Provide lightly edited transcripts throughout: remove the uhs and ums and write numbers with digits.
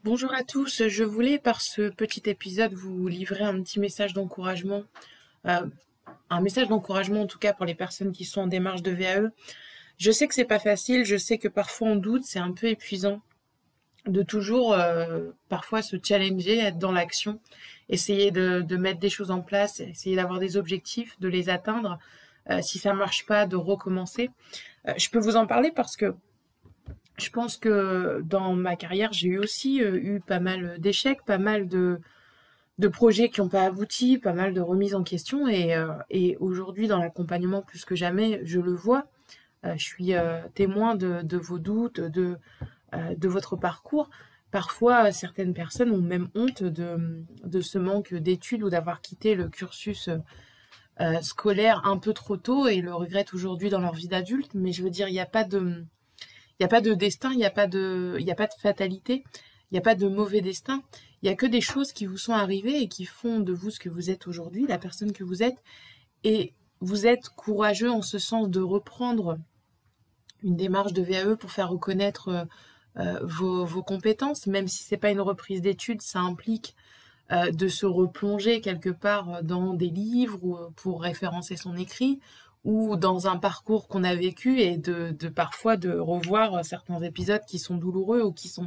Bonjour à tous, je voulais par ce petit épisode vous livrer un petit message d'encouragement, euh, un message d'encouragement en tout cas pour les personnes qui sont en démarche de VAE. Je sais que c'est pas facile, je sais que parfois on doute, c'est un peu épuisant de toujours parfois se challenger, être dans l'action, essayer de mettre des choses en place, essayer d'avoir des objectifs, de les atteindre. Si ça marche pas, de recommencer. Je peux vous en parler parce que je pense que dans ma carrière, j'ai eu aussi eu pas mal d'échecs, pas mal de projets qui n'ont pas abouti, pas mal de remises en question. Et aujourd'hui, dans l'accompagnement, plus que jamais, je le vois. Je suis témoin de vos doutes, de votre parcours. Parfois, certaines personnes ont même honte de ce manque d'études ou d'avoir quitté le cursus scolaire un peu trop tôt et le regrettent aujourd'hui dans leur vie d'adulte. Mais je veux dire, il n'y a pas de destin, il y a pas de fatalité, il n'y a pas de mauvais destin. Il y a que des choses qui vous sont arrivées et qui font de vous ce que vous êtes aujourd'hui, la personne que vous êtes. Et vous êtes courageux en ce sens de reprendre une démarche de VAE pour faire reconnaître vos compétences, même si c'est pas une reprise d'études, ça implique de se replonger quelque part dans des livres ou, pour référencer son écrit ou dans un parcours qu'on a vécu et de parfois de revoir certains épisodes qui sont douloureux ou qui sont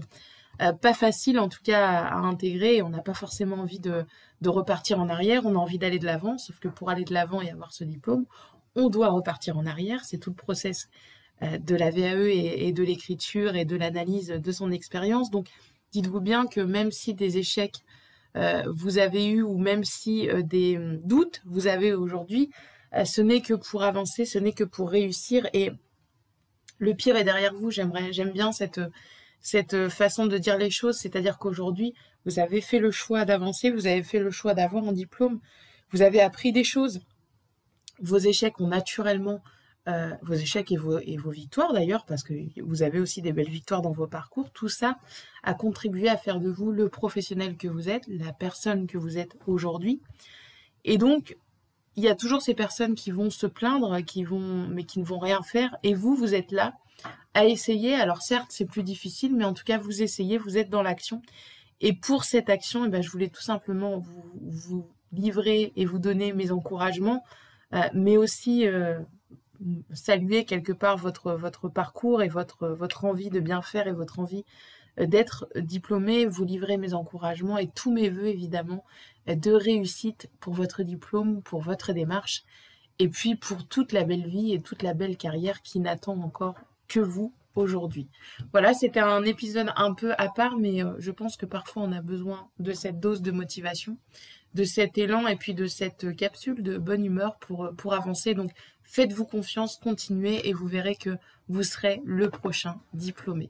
pas faciles en tout cas à intégrer. Et on n'a pas forcément envie de repartir en arrière, on a envie d'aller de l'avant, sauf que pour aller de l'avant et avoir ce diplôme, on doit repartir en arrière. C'est tout le process de la VAE et de l'écriture et de l'analyse de son expérience. Donc dites-vous bien que même si des échecs vous avez eu ou même si des doutes vous avez aujourd'hui, ce n'est que pour avancer, ce n'est que pour réussir et le pire est derrière vous. J'aime bien cette façon de dire les choses, c'est-à-dire qu'aujourd'hui, vous avez fait le choix d'avancer, vous avez fait le choix d'avoir un diplôme, vous avez appris des choses. Vos échecs ont naturellement, vos échecs et vos victoires d'ailleurs, parce que vous avez aussi des belles victoires dans vos parcours, tout ça a contribué à faire de vous le professionnel que vous êtes, la personne que vous êtes aujourd'hui. Et donc, il y a toujours ces personnes qui vont se plaindre, mais qui ne vont rien faire. Et vous êtes là à essayer. Alors certes, c'est plus difficile, mais en tout cas, vous essayez, vous êtes dans l'action. Et pour cette action, eh ben, je voulais tout simplement vous livrer et vous donner mes encouragements, mais aussi saluer quelque part votre parcours et votre envie de bien faire et votre envie d'être diplômé, vous livrer mes encouragements et tous mes vœux évidemment de réussite pour votre diplôme, pour votre démarche et puis pour toute la belle vie et toute la belle carrière qui n'attend encore que vous aujourd'hui. Voilà, c'était un épisode un peu à part, mais je pense que parfois on a besoin de cette dose de motivation, de cet élan et puis de cette capsule de bonne humeur pour avancer. Donc faites-vous confiance, continuez et vous verrez que vous serez le prochain diplômé.